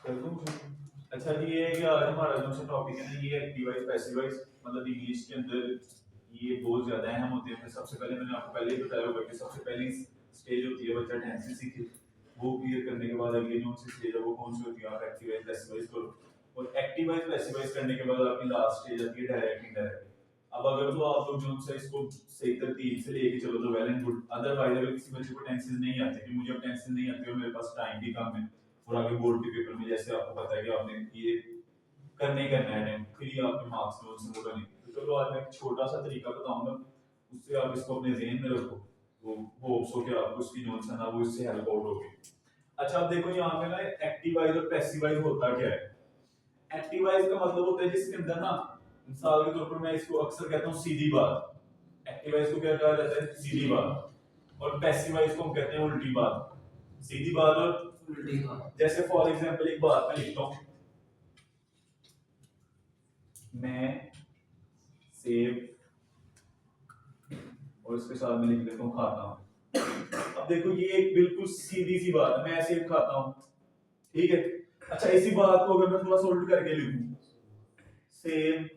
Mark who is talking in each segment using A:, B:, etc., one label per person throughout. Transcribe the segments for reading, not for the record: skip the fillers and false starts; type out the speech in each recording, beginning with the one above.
A: कर दूं? अच्छा जी, ये क्या आज हमारा जो सा टॉपिक है ना, ये एक्टिवाइज पैसिवाइज, मतलब इंग्लिश के अंदर ये बहुत ज्यादा अहम होते हैं। सबसे पहले मैंने आपको पहले ही बताया होगा कि सबसे पहली स्टेज होती है बच्चा टेंस सीखे, वो क्लियर करने के बाद अगली जो सी स्टेज है वो कौन सी होती है, आप एक्टिवाइज पैसिवाइज करो। और एक्टिवाइज पैसिवाइज करने के बाद आपकी लास्ट स्टेज आती है डायरेक्ट इंडायरेक्ट। अब अगर तो आप लोग जो है इसको सही तरतीब से लेके चलो तो वेल एंड गुड, अदरवाइज अगर किसी बच्चे को टेंसेस नहीं आते कि मुझे अब टेंसेस नहीं आते और मेरे पास टाइम भी कम है और आगे बोर्ड के पेपर में जैसे आपको पता है कि आपने ये करना ही करना है टाइम, फिर ही आपके मार्क्स में उससे वो बनेंगे। तो चलो आज मैं एक छोटा सा तरीका बताऊंगा, उससे आप इसको अपने ज़हन में रखो, वो होप्स हो कि आपको उसकी जो है ना वो इससे हेल्प आउट होगी। अच्छा अब देखो यहाँ पे ना एक्टिवाइज और पैसिवाइज होता क्या है। एक्टिवाइज का मतलब होता है जिसके अंदर ना, मिसाल के तौर पर मैं इसको अक्सर कहता हूँ सीधी बात। एक्टिवाइज को क्या कहा जाता है, सीधी बात। और पैसिवाइज को हम कहते हैं उल्टी बात। सीधी बात और उल्टी बात। जैसे फॉर एग्जांपल एक बात मैं लिखता हूँ, मैं सेब, और इसके साथ में लिख देता हूँ खाता हूँ। अब देखो ये एक बिल्कुल सीधी सी बात है, मैं सेब खाता हूँ, ठीक है। अच्छा इसी बात को अगर मैं थोड़ा सा उल्ट करके लिखूं, सेब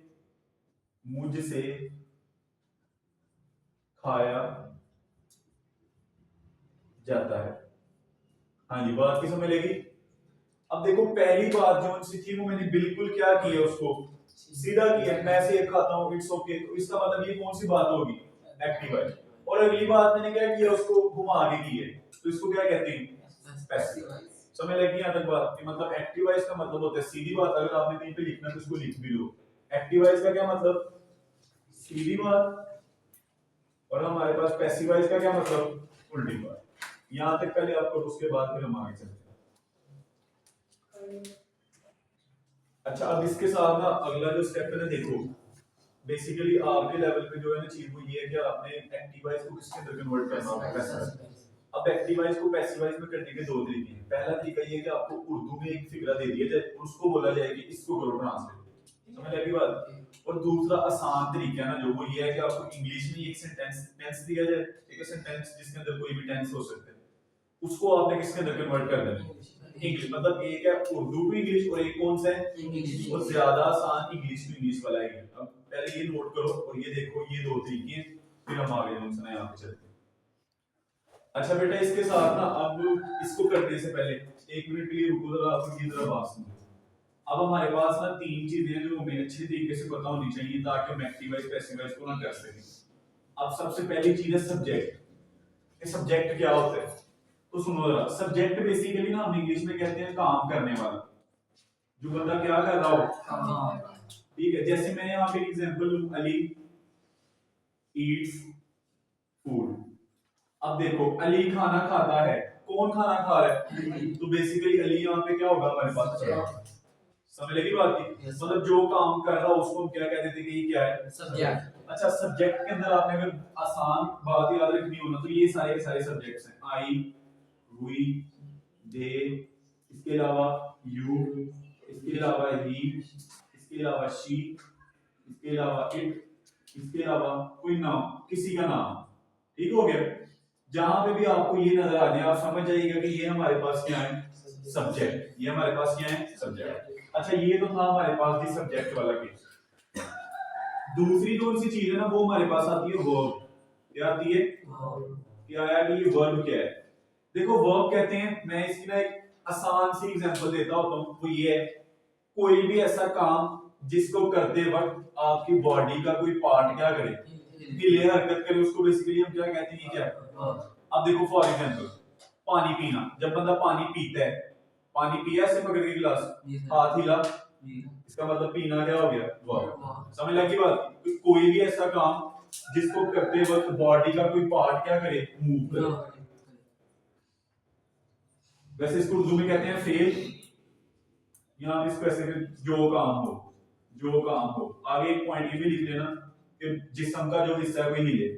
A: मुझसे खाया जाता है। हाँ जी, बात की समझ लेगी। अब देखो पहली बात जो सी थी वो मैंने बिल्कुल क्या किया, उसको सीधा किया, मैं सेब खाता हूँ, इट्स ओके। तो इसका मतलब ये कौन सी बात होगी, एक्टिव है। और अगली बात मैंने क्या किया, उसको घुमा के की है, तो इसको क्या कहते हैं, पैसिव। समझ लगी यहाँ तक बात कि मतलब एक्टिवाइज का मतलब होता है सीधी बात, अगर आपने कहीं पे लिखना है तो उसको लिख भी लो। एक्टिवाइज का क्या मतलब, सीधी बात। और हमारे पास पैसिवाइज का क्या मतलब, उल्टी बात। यहाँ तक पहले आपको, उसके बाद फिर हम आगे चलते हैं। अच्छा अब इसके साथ ना अगला जो स्टेप है ना, देखो बेसिकली आपके लेवल पे जो है ना चीज वो ये है कि आपने एक्टिवाइज को किसके अंदर कन्वर्ट करना होगा, पैसिवाइज। अब एक्टिवाइज को पैसिवाइज में करने के दो तरीके हैं। पहला तरीका ये है कि आपको उर्दू में एक फिगरा दे दिया जाए, उसको बोला जाए कि इसको करो ट्रांसलेट, समझ लगी बात। और दूसरा आसान तरीका है ना जो, वो ये है कि आपको इंग्लिश में एक सेंटेंस टेंस दिया जाए, एक सेंटेंस जिसके अंदर कोई भी टेंस हो सकता है, उसको आपने किसके अंदर कन्वर्ट कर देना, इंग्लिश। मतलब एक है उर्दू टू इंग्लिश और एक कौन सा है, इंग्लिश। और ज्यादा आसान इंग्लिश टू इंग्लिश वाला है। अब पहले ये नोट करो और ये देखो, ये दो तरीके हैं, फिर हम आगे जो है यहाँ पे चलते हैं। अच्छा बेटा इसके साथ ना अब इसको करने से पहले एक मिनट के लिए रुको जरा, आप ये जरा बात सुनो। अब हमारे पास ना तीन चीजें जो हमें अच्छे तरीके से पता होनी चाहिए ताकि हम एक्टिवाइज पैसिवाइज को ना कर सकें। अब सबसे पहली चीज है सब्जेक्ट। ये सब्जेक्ट क्या होता है, तो सुनो जरा। सब्जेक्ट बेसिकली ना हम इंग्लिश में कहते हैं काम करने वाला, जो बंदा क्या कर रहा हो, ठीक है। जैसे मैं यहाँ पे एग्जांपल लूं, अली ईट्स फूड। अब देखो अली खाना खाता है, कौन खाना खा रहा है, तो बेसिकली अली यहाँ पे क्या होगा हमारे पास, समझ लगी बात की। मतलब जो काम कर रहा है उसको हम क्या कहते थे कि ये क्या है, सब्जेक्ट। अच्छा सब्जेक्ट के अंदर आपने अगर आसान बात याद रखनी हो ना, तो ये सारे सारे सब्जेक्ट्स हैं, आई, वी, दे, इसके अलावा यू, इसके अलावा ही, इसके अलावा शी, इसके अलावा इट, इसके अलावा कोई नाम, किसी का नाम, ठीक हो गया। जहां पे भी आपको ये नजर आ जाए आप समझ जाइएगा कि ये हमारे पास क्या है, सब्जेक्ट। ये हमारे पास क्या है, सब्जेक्ट। अच्छा ये तो था हमारे पास भी सब्जेक्ट वाला केस। दूसरी कौन सी चीज है ना, वो हमारे पास आती है वर्ब। क्या आती है, क्या है कि ये वर्ब क्या है। देखो वर्ब कहते हैं, मैं इसकी ना एक आसान सी एग्जांपल देता होता हूं, वो ये है कोई भी ऐसा काम जिसको करते वक्त आपकी बॉडी का कोई पार्ट क्या करे, हिले हरकत करे, उसको बेसिकली हम क्या कहते हैं, क्या है। अब देखो फॉर एग्जांपल पानी पीना, जब बंदा पानी पीता है, पानी पिया ऐसे पकड़ के गिलास, हाथ हिला, इसका मतलब पीना क्या हो गया, वर्ब। समझ लगी बात। तो कोई भी ऐसा काम जिसको करते वक्त बॉडी का कोई पार्ट क्या करे, मूव करे। वैसे इसको उर्दू में कहते हैं फेल, यहाँ इसको ऐसे जो काम हो, जो काम हो। आगे एक पॉइंट ये भी लिख लेना कि जिस्म का जो हिस्सा है वो हिले,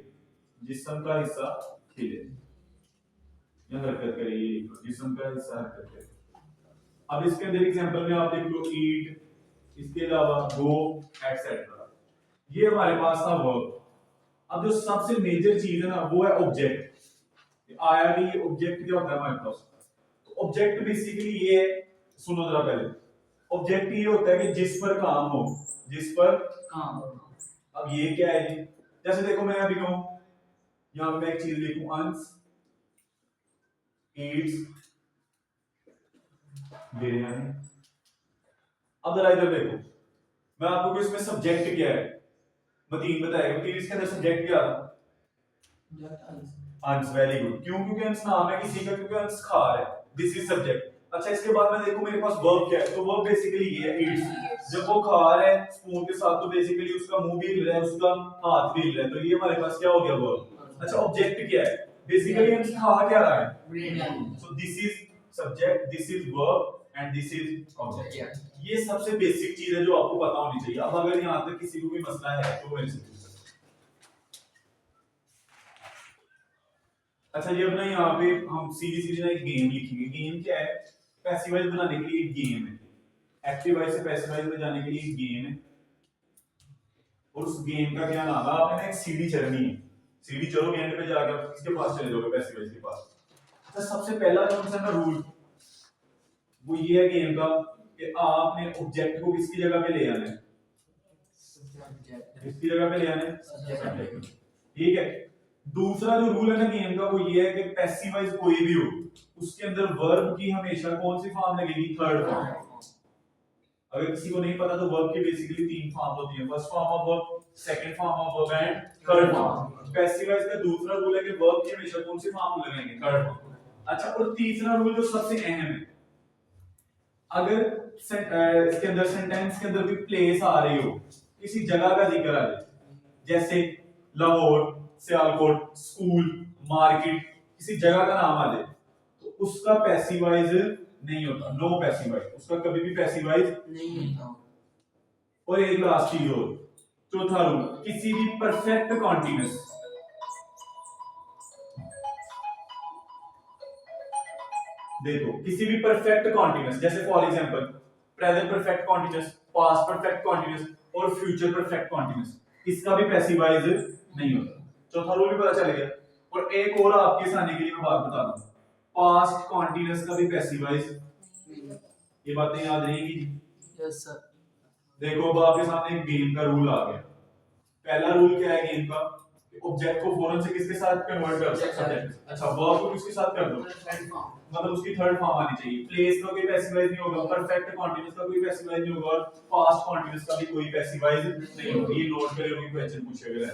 A: जिस्म का हिस्सा हिले या हरकत करे, जिस्म का हिस्सा हरकत करे। अब इसके अंदर एग्जांपल में आप देख लो ईट, इसके अलावा गो, एटसेट्रा। ये हमारे पास था वर्ब। अब जो सबसे मेजर चीज है ना वो है ऑब्जेक्ट। आया कि ये ऑब्जेक्ट क्या होता है हमारे पास, तो ऑब्जेक्ट बेसिकली ये है सुनो जरा पहले, ऑब्जेक्ट ये होता है कि जिस पर काम हो, जिस पर
B: काम।
A: अब ये क्या है जी, जैसे देखो मैं अभी कहूं, यहां पे मैं एक चीज लिखूं, अंश ईट्स बिरयानी। अब जरा इधर देखो, मैं आपको कि इसमें सब्जेक्ट क्या है, मतीन बताएगा कि इसके अंदर सब्जेक्ट क्या था, अंश। वेरी गुड, क्यों? क्योंकि अंश नाम है किसी का, क्योंकि अंश खा रहा है, दिस इज सब्जेक्ट। अच्छा इसके बाद मैं देखूं मेरे पास वर्ब क्या है, तो वर्ब बेसिकली ये है ईट्स। जब वो खा रहा है स्पून के साथ तो बेसिकली उसका मुंह भी हिल रहा है, उसका हाथ भी हिल रहा है, तो ये हमारे पास क्या हो गया वर्ब। अच्छा ऑब्जेक्ट क्या है, बेसिकली अंश खा क्या रहा है, so this is subject, this is verb and this is object. ये सबसे बेसिक चीज है जो आपको पता होनी चाहिए। अब अगर यहां तक किसी को भी मसला है तो मेरे से पूछ सकते हैं। अच्छा ये अब ना यहाँ पे हम सीधी सीधी ना एक गेम लिखेंगे। गेम क्या है, पैसिवाइज बनाने के लिए एक गेम है, एक्टिवाइज से पैसिवाइज में जाने के लिए एक गेम है, और उस गेम का क्या नाम है, आपने ना एक सीढ़ी चढ़नी है, सीढ़ी चढ़ोगे एंड पे जाकर किसके पास चले जाओगे, पैसिवाइज के पास। अच्छा सबसे पहला कौन सा रूल, वो ये है गेम का कि आपने ऑब्जेक्ट को किसकी जगह पे ले आना है, किसकी जगह पे ले आना है, ठीक है। दूसरा जो रूल है ना गेम का वो ये है कि पैसिवाइज कोई भी हो उसके अंदर वर्ब की हमेशा कौन सी फॉर्म लगेगी, थर्ड फॉर्म। अगर किसी को नहीं पता तो वर्ब की बेसिकली तीन फॉर्म होती है, first form of verb, second form of verb and third form. Passivise का दूसरा रूल है कि वर्ब की हमेशा कौन सी फॉर्म लगेंगे, थर्ड फॉर्म। अच्छा और तीसरा रूल जो सबसे अहम है, अगर इसके अंदर सेंटेंस के अंदर भी प्लेस आ रही हो, किसी जगह का जिक्र आ जाए, जैसे लाहौर, सियालकोट, स्कूल, मार्केट, किसी जगह का नाम आ जाए, तो उसका पैसिवाइज नहीं होता, नो पैसिवाइज, उसका कभी भी पैसिवाइज नहीं होता। और एक लास्ट चीज और, चौथा रूल, किसी भी परफेक्ट कॉन्टिन्यूअस, देखो किसी भी परफेक्ट कॉन्टिन्यूअस, जैसे for example present perfect continuous, past perfect continuous और फ्यूचर परफेक्ट कॉन्टिन्यूअस, इसका भी पैसिवाइज नहीं होता। चौथा रूल भी पता चल गया। और एक और आपके सामने के लिए मैं बात बता दूं, पास्ट कॉन्टिन्यूअस का भी पैसिवाइज, ये बातें याद रहेगी।
B: Yes sir.
A: देखो अब आपके सामने एक गेम का रूल आ गया। पहला रूल क्या है गेम का, ऑब्जेक्ट को फौरन से किसके साथ कन्वर्ट कर सकते हैं, अच्छा वर्ब को किसके साथ कर दो, मतलब उसकी थर्ड फॉर्म आनी चाहिए। प्लेस का कोई पैसिवाइज नहीं होगा, परफेक्ट कॉन्टिन्यूअस का कोई पैसिवाइज नहीं होगा, और पास्ट कॉन्टिन्यूअस का भी कोई पैसिवाइज नहीं होगा। ये नोट करें, कोई क्वेश्चन पूछेगा।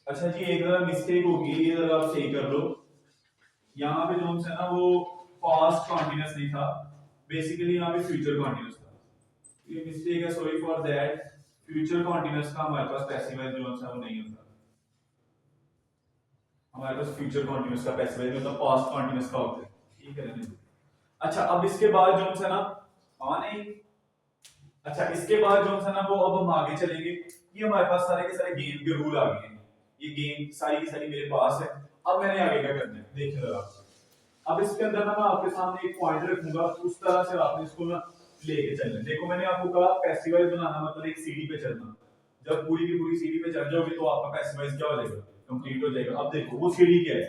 A: अच्छा जी एक जरा मिस्टेक होगी, ये जरा आप सही कर लो। यहाँ पे जो है ना वो पास्ट कॉन्टिन्यूअस नहीं था, बेसिकली यहाँ पे फ्यूचर कॉन्टिन्यूअस था, ये मिस्टेक है, sorry for that. Future continuous का हमारे पास पैसिवाइज जो है वो नहीं होता, हमारे पास फ्यूचर कॉन्टिन्यूअस का पैसिवाइज होता, पास्ट कॉन्टिन्यूअस का होता है, ठीक है ना। अच्छा अब इसके बाद जो है ना, हाँ नहीं, अच्छा इसके बाद जो है ना वो अब हम आगे चलेंगे। ये हमारे पास सारे के सारे गेम के रूल आ गए हैं, ये गेम सारी की सारी मेरे पास है। अब मैंने आगे क्या करना है देखिए जरा। अब इसके अंदर ना मैं आपके सामने एक पॉइंट रखूंगा, उस तरह से आपने इसको ना लेके चलना। देखो मैंने आपको कहा पैसिवाइज बनाना मतलब एक सीढ़ी पे चढ़ना, जब पूरी की पूरी सीढ़ी पे चढ़ जाओगे तो आपका पैसिवाइज क्या हो जाएगा, कंप्लीट हो जाएगा। अब देखो वो सीढ़ी क्या है।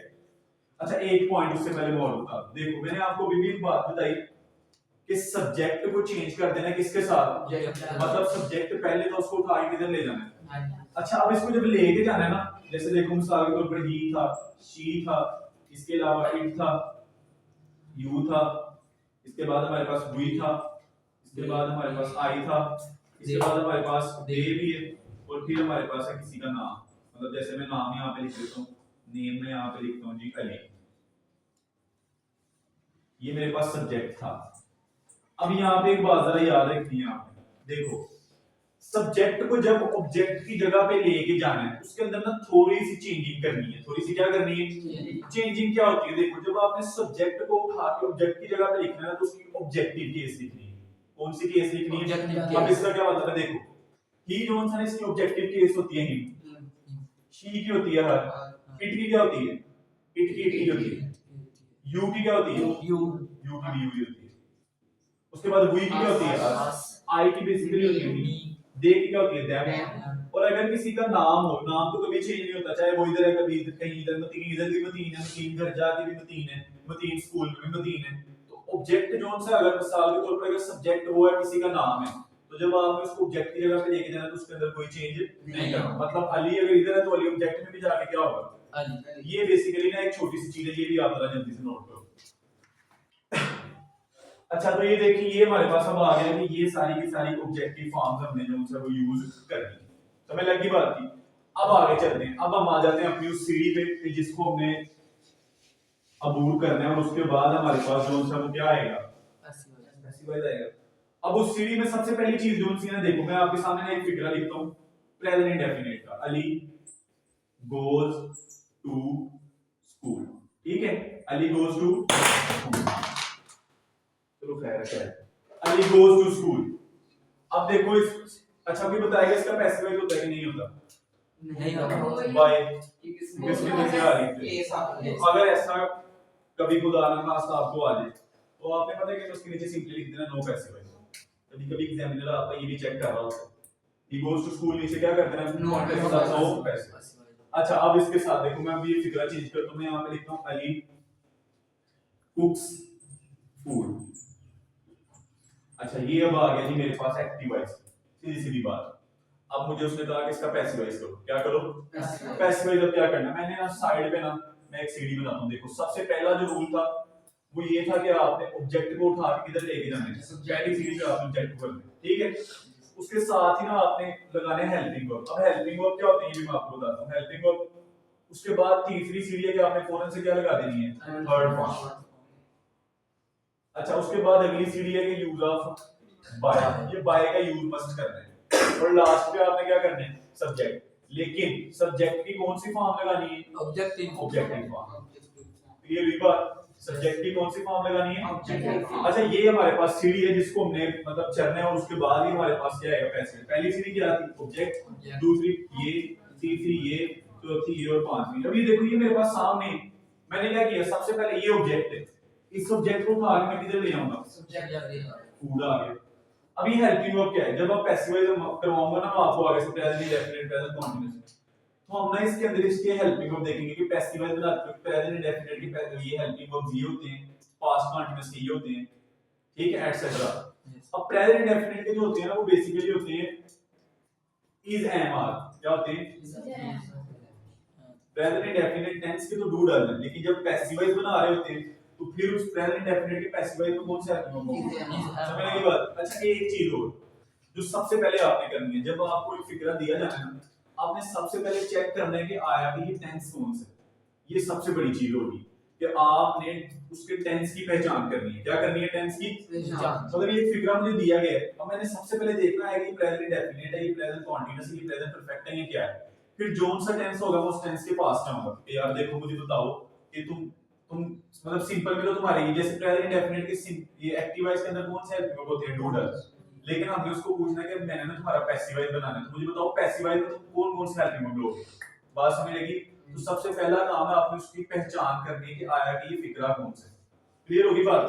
A: अच्छा एक पॉइंट उससे पहले मैं और बता दूं, देखो मैंने आपको अभी भी एक बात बताई कि सब्जेक्ट को चेंज कर देना किसके साथ, मतलब सब्जेक्ट पहले तो उसको उठा के किधर ले जाना है। अच्छा अब इसको जब लेके जाना है ना, जैसे देखो मिसाल के तौर पर ही था, शी था, इसके अलावा इट था, यू था, इसके बाद हमारे पास वी था, इसके बाद हमारे पास आई था, इसके बाद हमारे पास दे भी है, और फिर हमारे पास है किसी का नाम, मतलब जैसे मैं नाम यहाँ पे लिख देता हूँ, नेम में यहाँ पे लिखता हूँ जी अली, ये मेरे पास सब्जेक्ट था। अब यहाँ पे एक बात जरा याद रखनी है आपने, देखो सब्जेक्ट को जब ऑब्जेक्ट की जगह पे लेके जाना है उसके अंदर ना थोड़ी सी चेंजिंग करनी है, थोड़ी सी क्या करनी है, चेंजिंग क्या होती है। देखो जब आपने सब्जेक्ट को उठा के ऑब्जेक्ट की जगह पे लिखना है तो उसकी ऑब्जेक्टिव केस लिखनी है। कौन सी केस लिखनी है, अब इसका क्या मतलब है, देखो ही जो है इसकी ऑब्जेक्टिव केस होती है ही, शी की होती है हर, इट की क्या होती है, इट की होती है, यू की क्या होती है, यू की भी यू होती है, उसके बाद वी की क्या होती है, आई की बेसिकली होती है, दे की क्या होती है, दैट, और अगर किसी का नाम हो, नाम तो कभी चेंज नहीं होता, चाहे वो इधर है कभी इधर, कहीं इधर मतीन, इधर भी मतीन है, मतीन घर जाके भी मतीन है, मतीन स्कूल में भी मतीन है। तो ऑब्जेक्ट जो सा अगर मिसाल के तौर पर अगर सब्जेक्ट वो है किसी का नाम है, तो जब आपने उसको ऑब्जेक्ट की जगह पे लेके जाना तो उसके अंदर कोई चेंज नहीं करना। मतलब अली अगर इधर है तो अली ऑब्जेक्ट में भी जाके क्या होगा, अली। ये बेसिकली ना एक छोटी सी चीज है, ये भी आप जरा जल्दी से नोट करो। अच्छा तो ये देखिए, ये हमारे पास अब आ गया कि ये सारी की सारी ऑब्जेक्टिव फॉर्म्स हमने जो उनसे वो यूज करनी है। समझ लगी बात की। अब आगे चलते हैं, अब हम आ जाते हैं अपनी उस सीढ़ी पे जिसको हमने अबूर करना है, और उसके बाद हमारे पास जो सा वो क्या आएगा, पैसिवाइज आएगा। अब उस सीढ़ी में सबसे पहली चीज जो सी है, देखो मैं आपके सामने एक फिगरा लिखता हूं प्रेजेंट इंडेफिनिट का, अली गोज टू स्कूल। ठीक है, अली गोज टू स्कूल, चलो खैर है, अली गोज टू स्कूल। अब देखो इस, अच्छा अभी बताएगा इसका पैसिवाइज होता है कि नहीं होता,
B: नहीं होता
A: बाय किसमें से आ रही है। अगर ऐसा कभी खुदा ना खास्ता आपको आ जाए तो आपने पता है कि उसके नीचे सिंपली लिख देना नो पैसिवाइज। कभी कभी एग्जामिनर आपका ये भी चेक कर रहा होता है, ही गोज टू स्कूल नीचे क्या करते हैं नो पैसिवाइज। अच्छा अब इसके साथ देखो, मैं अभी ये फिगरा चेंज करता हूं, मैं यहां पे लिखता हूं अली कुक्स फूड। अच्छा ये अब आ गया जी मेरे पास एक्टिवाइज, सीधी सीधी बात। अब मुझे उसने कहा कि इसका पैसिवाइज करो, क्या करो पैसिवाइज। अब क्या करना, मैंने ना साइड पे ना मैं एक सीढ़ी बनाता हूं। देखो सबसे पहला जो रूल था वो ये था कि आपने ऑब्जेक्ट को उठा के किधर लेके जाना है, पहली सीढ़ी पे आपने ऑब्जेक्ट को करना है। ठीक है, उसके साथ ही ना आपने लगाने हेल्पिंग वर्ब। अब हेल्पिंग वर्ब क्या होती है ये भी मैं आपको बताता हूं। हेल्पिंग वर्ब उसके बाद तीसरी सीढ़ी है कि आपने फौरन से क्या लगा देनी है, थर्ड फॉर्म। अच्छा उसके बाद अगली सीढ़ी है कि यूज ऑफ बाय, ये बाय का यूज मस्ट करना है। और लास्ट पे आपने क्या करना है, सब्जेक्ट। लेकिन सब्जेक्ट की कौन सी फॉर्म लगानी है, ऑब्जेक्टिव फॉर्म। क्लियर हुई बात, सब्जेक्ट की कौन सी फॉर्म लगानी है, ऑब्जेक्टिव फॉर्म। अच्छा ये हमारे पास सीढ़ी है जिसको हमने मतलब चलना है, और उसके बाद ही हमारे पास क्या आएगा पैसिव। पहली सीढ़ी क्या थी, ऑब्जेक्ट, दूसरी ये, तीसरी ये, चौथी ये, और पांचवी। अब ये देखो ये मेरे पास सामने मैंने क्या किया, सबसे पहले ये ऑब्जेक्ट है, इस ऑब्जेक्ट को उठा के मैं किधर ले जाऊंगा, फूड आ गया। अभी हेल्पिंग वर्ब क्या है, जब आप पैसिवाइज करवाऊंगा ना मैं आपको आगे से प्रेजेंट इंडेफिनिट प्रेजेंट कंटीन्यूअस, तो हम ना इसके अंदर इसके हेल्पिंग वर्ब देखेंगे कि पैसिवाइज में प्रेजेंट इंडेफिनिट की ये हेल्पिंग वर्ब ये होते हैं, पास्ट कंटीन्यूअस के ये होते हैं, ठीक है एटसेट्रा। अब प्रेजेंट इंडेफिनिट के जो होते हैं ना वो बेसिकली होते हैं इज एम आर, क्या होते हैं प्रेजेंट इंडेफिनिट टेंस के तो डू डज है, लेकिन जब पैसिवाइज बना रहे होते हैं तो फिर उस प्रेजेंट इंडेफिनिट के पैसिवाइज में कौन सा हेल्पिंग वर्ब, समझने की बात। अच्छा एक चीज और जो सबसे पहले आपने करनी है, जब आपको एक फिगरा दिया जाना है आपने सबसे पहले चेक करना है कि आया कि ये टेंस कौन सा है। ये सबसे बड़ी चीज होगी कि आपने उसके टेंस की पहचान करनी है। क्या करनी है, टेंस की पहचान। मतलब ये फिगरा मुझे दिया गया है, अब मैंने सबसे पहले देखना है कि प्रेजेंट इंडेफिनिट है, ये प्रेजेंट कंटीन्यूअस है, ये प्रेजेंट परफेक्ट है, ये क्या है। फिर जोन सा टेंस होगा मैं उस टेंस के पास जाऊंगा कि यार देखो मुझे बताओ कि तुम मतलब सिंपल में तो तुम्हारे ये जैसे प्रेजेंट इंडेफिनिट के ये एक्टिवाइज के अंदर कौन से हेल्पिंग वर्ब होते हैं, डू डज। लेकिन हमने उसको पूछना है कि मैंने ना तुम्हारा पैसिवाइज बनाना है, तो मुझे बताओ पैसिवाइज में तुम कौन कौन से हेल्पिंग वर्ब लोगे। बात समझ लगी। तो सबसे पहला काम है आपने उसकी पहचान करनी कि आया कि ये फिगरा कौन सा है। क्लियर होगी बात।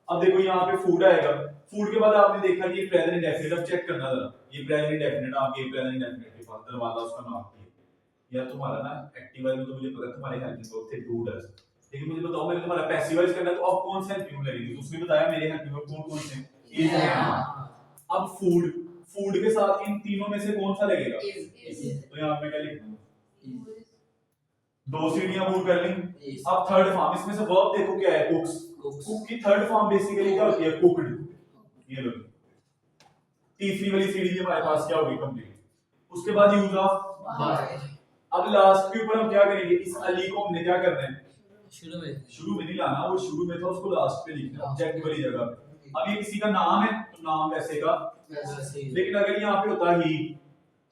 A: अब देखो यहाँ पे फूड आएगा, फूड के बाद आपने देखा कि ये प्रेजेंट इंडेफिनिट, अब चेक करना जरा ये प्रेजेंट इंडेफिनिट आपके प्रेजेंट इंडेफिनिट के पास दरवाजा उसका नाम या तुम्हारा ना एक्टिवाइज में तो मुझे पता है तुम्हारे हेल्पिंग वर्ब थे डू डज, लेकिन मुझे बताओ मैंने तुम्हारा पैसिवाइज करना है तो अब कौन सा हेल्पिंग वर्ब लगेगी। उसने बताया मेरे हेल्पिंग वर्ब कौन कौन से इज एम। अब फूड, फूड के साथ इन तीनों में से कौन सा लगेगा, तो यहाँ पे क्या लिखूंगा, दो सीढ़ियां मूव कर ली। अब थर्ड फॉर्म, इसमें से वर्ब देखो क्या है, कुक्स। कुक की थर्ड फॉर्म बेसिकली क्या होती है, कुक्ड। ये लो तीसरी वाली सीढ़ी भी हमारे पास क्या होगी, कंप्लीट। उसके बाद यूज ऑफ बाय। अब लास्ट के ऊपर हम क्या करेंगे, इस अली को हमने क्या करना है, शुरू में नहीं लाना, वो शुरू में था उसको लास्ट पे लिखना ऑब्जेक्ट वाली जगह पे। अब ये किसी का नाम है तो नाम वैसे का वैसे ही, लेकिन अगर यहाँ पे होता ही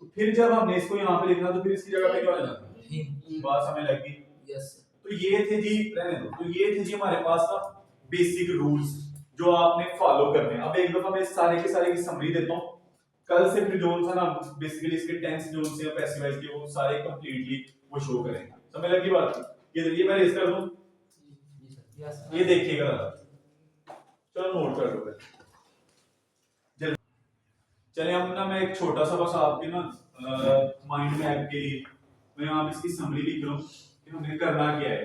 A: तो फिर जब हमने इसको यहाँ पे लिखना तो फिर इसकी जगह पे क्या हो जाता, बात समझ लगी। यस। तो ये थे जी, रहने दो, तो ये थे जी हमारे पास का बेसिक रूल्स जो आपने फॉलो करने हैं। अब एक दफा मैं सारे के सारे की समरी देता हूँ, कल से फिर जोन सा ना बेसिकली इसके टेंस जोन से पैसिवाइज के वो सारे कंप्लीटली वो शो करेंगे। समझ लगी बात। ये मैं रेज कर दूं, ये देखिएगा, चलो नोट कर लो। चलिए हम ना मैं एक छोटा सा बस आपके ना माइंड मैप के लिए मैं यहाँ पे इसकी समरी लिख रहा हूँ कि हमें करना क्या है।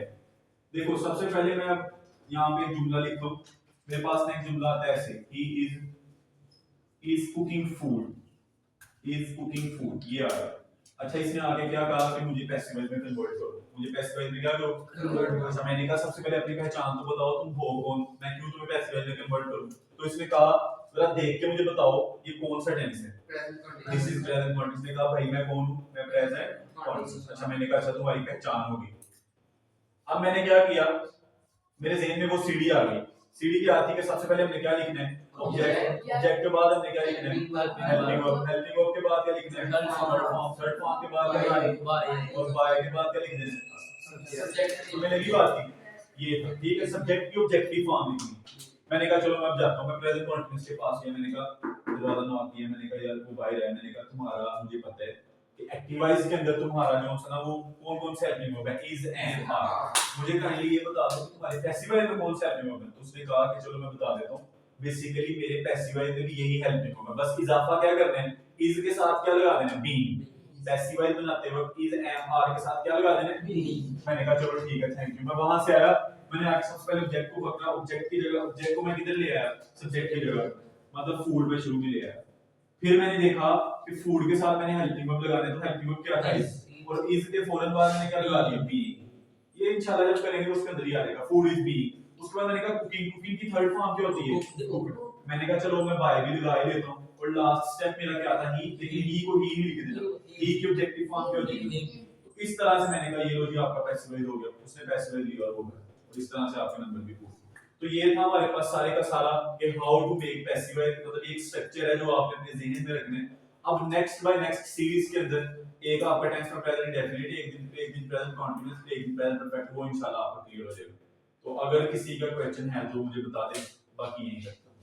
A: देखो सबसे पहले मैं अब यहाँ पे एक जुमला लिखता हूँ। मेरे पास ना एक जुमला आता है ऐसे, he is cooking food, is cooking food, ये आ गया। अच्छा इसने आगे क्या कहा कि मुझे पैसिव वॉइस में कन्वर्ट करो, मुझे पैसिव वॉइस में क्या करो कन्वर्ट। अच्छा मैंने कहा सबसे पहले अपनी पहचान तो बताओ, तुम हो कौन, मैं क्यों तुम्हें पैसिव वॉइस में कन्वर्ट करूं। तो इसने कहा जरा देख के मुझे बताओ ये कौन सा टेंस है, दिस इज प्रेजेंट कॉन्टिन्यूस। ने कहा भाई मैं कौन हूं, मैं प्रेजेंट कॉन्टिन्यूस। अच्छा मैंने कहा अच्छा तुम्हारी पहचान होगी। अब मैंने क्या किया, मेरे ज़हन में वो सीडी आ गई। सीडी क्या आती है कि सबसे पहले हमने क्या लिखना है, ऑब्जेक्ट, ऑब्जेक्ट के बाद हमने क्या लिखना है, हेल्पिंग वर्ब, हेल्पिंग वर्ब के बाद क्या लिखना है, थर्ड फॉर्म के बाद क्या लिखना है, और बाय के बाद क्या लिखना है, सब्जेक्ट। तो मैंने लगी बात की ये था, ठीक है, सब्जेक्ट की ऑब्जेक्टिव फॉर्म लिखनी। मैंने कहा चलो मैं अब जाता हूं, मैं प्रेजेंट कॉन्टिन्यूस के पास गया। मैंने कहा दरवाजा नॉक किया, मैंने कहा यार वो बाहर है। मैंने कहा तुम्हारा मुझे पता है कि एक्टिवाइज के अंदर तुम्हारा जो है ना वो कौन कौन से हेल्पिंग वर्ब है, इज एंड आर। मुझे काइंडली ये बता दो तुम्हारे पैसिव वॉइस में कौन सा हेल्पिंग वर्ब है। तो उसने कहा कि चलो मैं बता देता हूं, बेसिकली मेरे पैसिव वॉइस में भी यही हेल्पिंग वर्ब है, बस इजाफा क्या करना है, इज के साथ क्या लगा देना, बीइंग। पैसिव वॉइस बनाते वक्त इज एम आर के साथ क्या लगा देना, बीइंग। मैंने कहा चलो ठीक है थैंक यू। मैं वहां से आया, मैंने आके सबसे पहले ऑब्जेक्ट को पकड़ा, ऑब्जेक्ट की जगह ऑब्जेक्ट को मैं किधर ले आया, सब्जेक्ट की जगह, मतलब फूड में शुरू में ले आया। फिर मैंने देखा कि फूड के साथ मैंने हेल्पिंग वर्ब लगाने, तो हेल्पिंग वर्ब क्या था, इज, और इज के फौरन बाद मैंने क्या लगा दिया, बी। ये इंशाल्लाह जब करेंगे तो उसके अंदर ही आ जाएगा, फूड इज बी। उसके बाद मैंने कहा कुकिंग, कुकिंग की थर्ड फॉर्म क्या होती है, कुक। मैंने कहा चलो मैं बाय भी लगा ही देता हूं, और लास्ट स्टेप मेरा क्या था, ही, लेकिन ही को ही नहीं लिख देना, ही की ऑब्जेक्टिव फॉर्म क्या होती है। तो इस तरह से मैंने कहा ये लो जी आपका पैसिव वॉइस हो गया, उसने पैसिव वॉइस लिया और हो गया, और इस तरह से आपके नंबर भी पूरे। तो ये था हमारे पास सारे का सारा कि how to make passive voice, मतलब एक स्ट्रक्चर है जो आपने अपने ज़हन में रखना है। अब नेक्स्ट बाय नेक्स्ट सीरीज के अंदर एक आपका टेंस का प्रेजेंट इंडेफिनिट, एक दिन प्रेजेंट कंटीन्यूअस, एक दिन प्रेजेंट परफेक्ट, वो इंशाल्लाह आपको क्लियर हो जाएगा। तो अगर किसी का क्वेश्चन है तो मुझे बता दें, बाकी यही करता हूं।